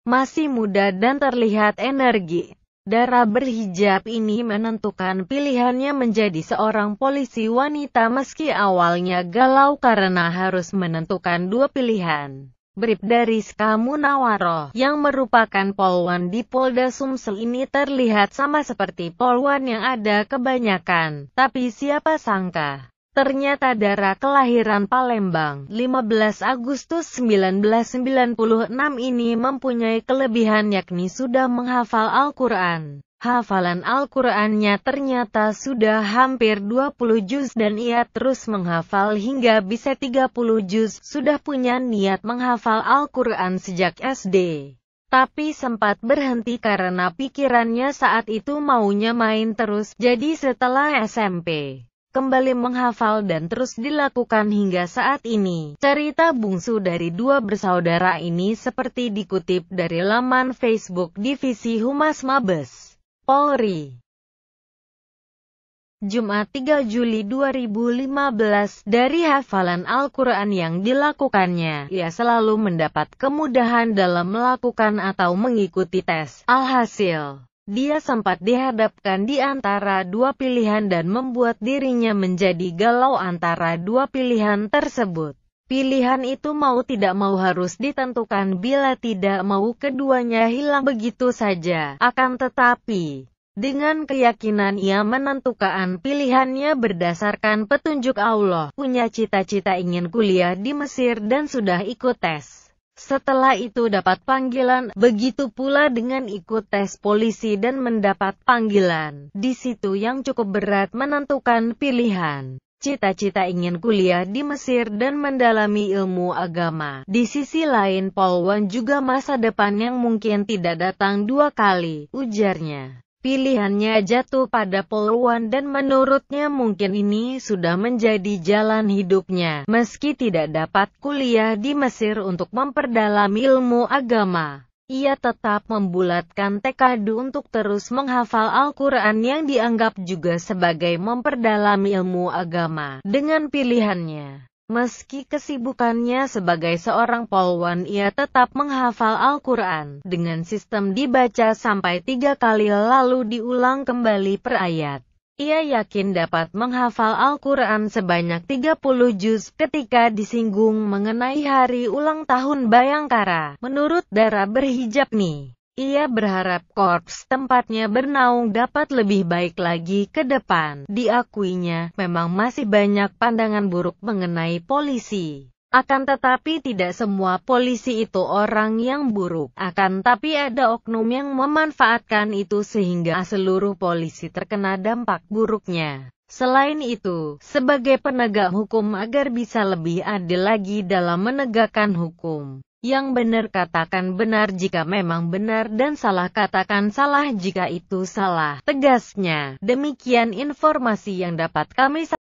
masih muda dan terlihat energi. Dara berhijab ini menentukan pilihannya menjadi seorang polisi wanita meski awalnya galau karena harus menentukan dua pilihan. Bribda Rizka Munawaroh, yang merupakan polwan di Polda Sumsel ini terlihat sama seperti polwan yang ada kebanyakan, tapi siapa sangka. Ternyata Dara kelahiran Palembang, 15 Agustus 1996 ini mempunyai kelebihan yakni sudah menghafal Al-Quran. Hafalan Al-Qurannya ternyata sudah hampir 20 juz dan ia terus menghafal hingga bisa 30 juz. Sudah punya niat menghafal Al-Quran sejak SD. Tapi sempat berhenti karena pikirannya saat itu maunya main terus. Jadi setelah SMP, kembali menghafal dan terus dilakukan hingga saat ini. Cerita bungsu dari dua bersaudara ini seperti dikutip dari laman Facebook Divisi Humas Mabes Polri. Jumat 3 Juli 2015, dari hafalan Al-Quran yang dilakukannya, ia selalu mendapat kemudahan dalam melakukan atau mengikuti tes. Alhasil, dia sempat dihadapkan di antara dua pilihan dan membuat dirinya menjadi galau antara dua pilihan tersebut. Pilihan itu mau tidak mau harus ditentukan, bila tidak mau keduanya hilang begitu saja. Akan tetapi, dengan keyakinan ia menentukan pilihannya berdasarkan petunjuk Allah. Punya cita-cita ingin kuliah di Mesir dan sudah ikut tes. Setelah itu dapat panggilan, begitu pula dengan ikut tes polisi dan mendapat panggilan. Di situ yang cukup berat menentukan pilihan. Cita-cita ingin kuliah di Mesir dan mendalami ilmu agama. Di sisi lain polwan juga masa depan yang mungkin tidak datang dua kali, ujarnya. Pilihannya jatuh pada polwan dan menurutnya mungkin ini sudah menjadi jalan hidupnya. Meski tidak dapat kuliah di Mesir untuk memperdalam ilmu agama, ia tetap membulatkan tekad untuk terus menghafal Al-Quran yang dianggap juga sebagai memperdalam ilmu agama. Dengan pilihannya, meski kesibukannya sebagai seorang polwan, ia tetap menghafal Al-Quran dengan sistem dibaca sampai 3 kali lalu diulang kembali per ayat. Ia yakin dapat menghafal Al-Quran sebanyak 30 juz. Ketika disinggung mengenai hari ulang tahun Bayangkara, menurut Dara berhijab nih, ia berharap korps tempatnya bernaung dapat lebih baik lagi ke depan. Diakuinya, memang masih banyak pandangan buruk mengenai polisi. Akan tetapi tidak semua polisi itu orang yang buruk. Akan tapi ada oknum yang memanfaatkan itu sehingga seluruh polisi terkena dampak buruknya. Selain itu, sebagai penegak hukum agar bisa lebih adil lagi dalam menegakkan hukum. Yang benar katakan benar jika memang benar dan salah katakan salah jika itu salah, tegasnya. Demikian informasi yang dapat kami sampaikan.